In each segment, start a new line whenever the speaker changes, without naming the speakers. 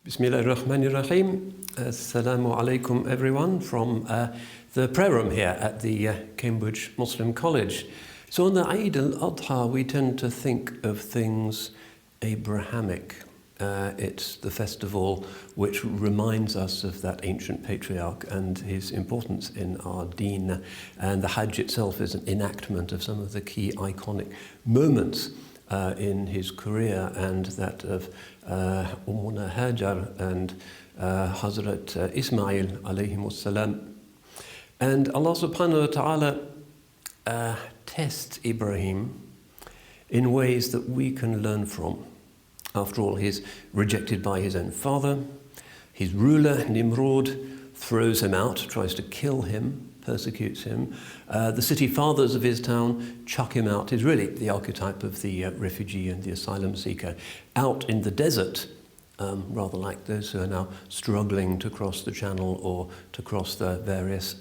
Bismillahirrahmanirrahim. Assalamu alaikum everyone from the prayer room here at the Cambridge Muslim College. So on the Eid al-Adha we tend to think of things Abrahamic. It's the festival which reminds us of that ancient patriarch and his importance in our deen. And the Hajj itself is an enactment of some of the key iconic moments in his career, and that of Ummuna Hajar and Hazrat Ismail alayhimus salam. And Allah subhanahu wa ta'ala tests Ibrahim in ways that we can learn from. After all, he's rejected by his own father. His ruler, Nimrod, throws him out, tries to kill him, persecutes him. The city fathers of his town chuck him out. He's really the archetype of the refugee and the asylum seeker out in the desert, rather like those who are now struggling to cross the channel or to cross the various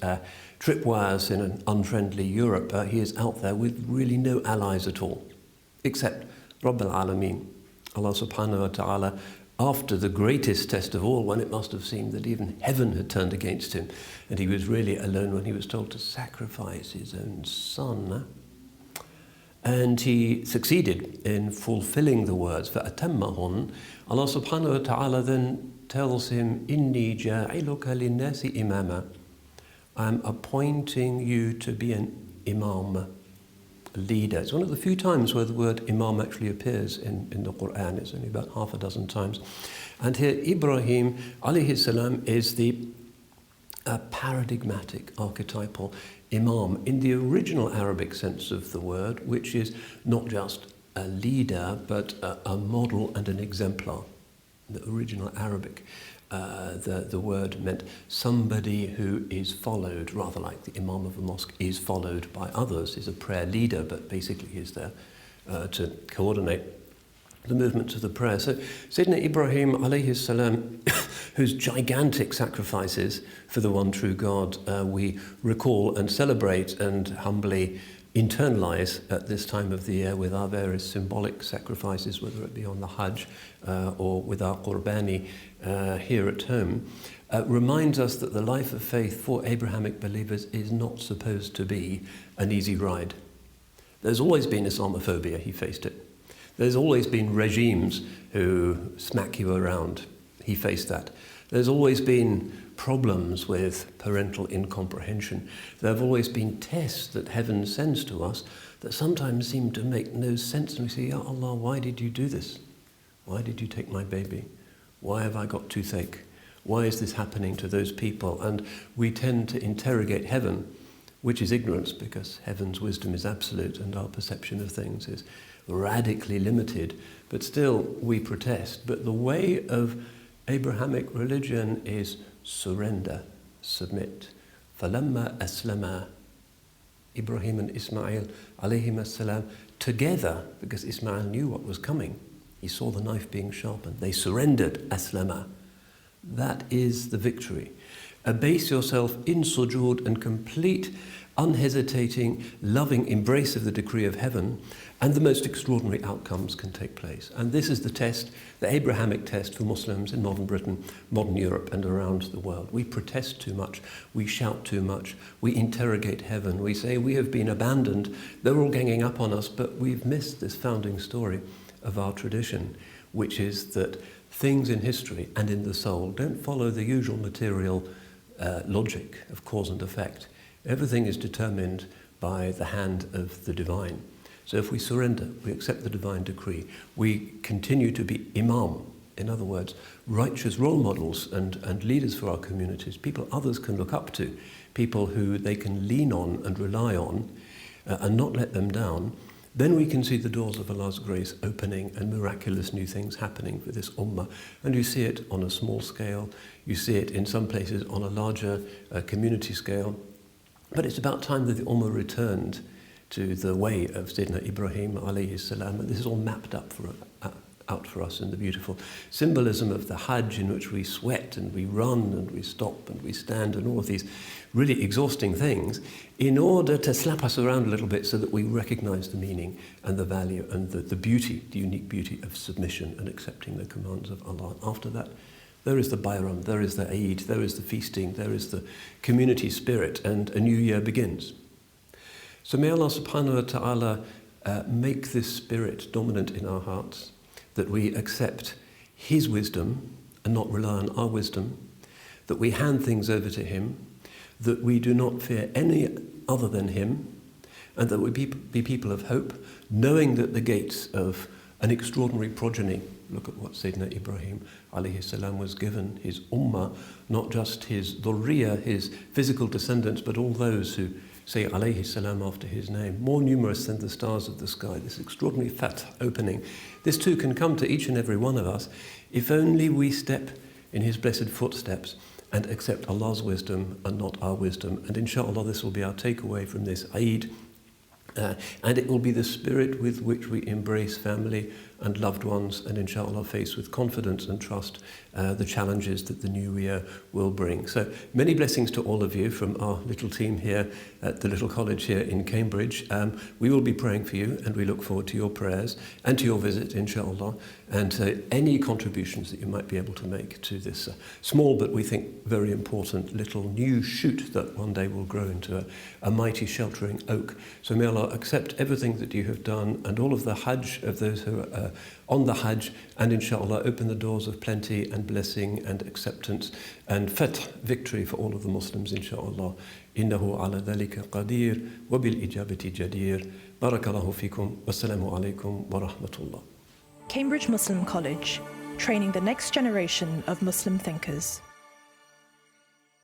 tripwires in an unfriendly Europe. He is out there with really no allies at all, except Rabb al-Alameen. Allah subhanahu wa ta'ala, after the greatest test of all, when it must have seemed that even heaven had turned against him, and he was really alone when he was told to sacrifice his own son. And he succeeded in fulfilling the words, فَأَتَمَّهُنْ. Allah subhanahu wa ta'ala then tells him, إِنِّي جَاعِلُكَ لِلنَّاسِ إِمَامًا. I'm appointing you to be an imam, leader. It's one of the few times where the word imam actually appears in the Quran. It's only about half a dozen times. And here Ibrahim alayhi salam is the paradigmatic, archetypal imam in the original Arabic sense of the word, which is not just a leader, but a model and an exemplar. The original Arabic, the word meant somebody who is followed, rather like the imam of a mosque is followed by others, is a prayer leader, but basically is there to coordinate the movements of the prayer. So Sayyidina Ibrahim alayhi salam, whose gigantic sacrifices for the one true God we recall and celebrate and humbly internalize at this time of the year with our various symbolic sacrifices, whether it be on the Hajj or with our Qurbani here at home, reminds us that the life of faith for Abrahamic believers is not supposed to be an easy ride. There's always been Islamophobia, he faced it. There's always been regimes who smack you around, he faced that. There's always been problems with parental incomprehension. There have always been tests that heaven sends to us that sometimes seem to make no sense. And we say, Ya Allah, why did you do this? Why did you take my baby? Why have I got toothache? Why is this happening to those people? And we tend to interrogate heaven, which is ignorance, because heaven's wisdom is absolute and our perception of things is radically limited. But still, we protest. But the way of Abrahamic religion is surrender, submit. فَلَمَّا أَسْلَمَا. Ibrahim and Ismail alayhim as-salam together, because Ismail knew what was coming. He saw the knife being sharpened. They surrendered, aslama. That is the victory. Abase yourself in sujood and complete, unhesitating, loving embrace of the decree of heaven, and the most extraordinary outcomes can take place. And this is the test, the Abrahamic test for Muslims in modern Britain, modern Europe, and around the world. We protest too much, we shout too much, we interrogate heaven, we say we have been abandoned, they're all ganging up on us, but we've missed this founding story of our tradition, which is that things in history and in the soul don't follow the usual material logic of cause and effect. Everything is determined by the hand of the divine. So if we surrender, we accept the divine decree, we continue to be imam, in other words, righteous role models and leaders for our communities, people others can look up to, people who they can lean on and rely on and not let them down, then we can see the doors of Allah's grace opening and miraculous new things happening for this ummah. And you see it on a small scale, you see it in some places on a larger community scale. But it's about time that the ummah returned to the way of Sayyidina Ibrahim alayhi salam. And this is all mapped up out for us in the beautiful symbolism of the Hajj, in which we sweat and we run and we stop and we stand and all of these really exhausting things in order to slap us around a little bit so that we recognize the meaning and the value and the beauty, the unique beauty of submission and accepting the commands of Allah. After that, There is the Bayram, there is the Eid, there is the feasting, there is the community spirit, and a new year begins. So may Allah subhanahu wa ta'ala make this spirit dominant in our hearts, that we accept His wisdom and not rely on our wisdom, that we hand things over to Him, that we do not fear any other than Him, and that we be people of hope, knowing that the gates of an extraordinary progeny, look at what Sayyidina Ibrahim alayhi salam was given, his ummah, not just his dhurriya, his physical descendants, but all those who say alayhi salam after his name, more numerous than the stars of the sky, this extraordinary fath opening. This too can come to each and every one of us if only we step in His blessed footsteps and accept Allah's wisdom and not our wisdom. And inshallah this will be our takeaway from this Eid. And it will be the spirit with which we embrace family and loved ones, and inshallah face with confidence and trust the challenges that the new year will bring. So many blessings to all of you from our little team here at the little college here in Cambridge. We will be praying for you, and we look forward to your prayers and to your visit, inshallah, and any contributions that you might be able to make to this small but we think very important little new shoot that one day will grow into a mighty sheltering oak. So may Allah accept everything that you have done and all of the Hajj of those who are on the Hajj, and inshallah open the doors of plenty and blessing and acceptance and fath, victory for all of the Muslims, inshallah. Innahu ala dhalika qadir wa bil ijabati jadir. Barakallahu fikum. Wassalamu alaikum wa rahmatullah.
Cambridge Muslim College, training the next generation of Muslim thinkers.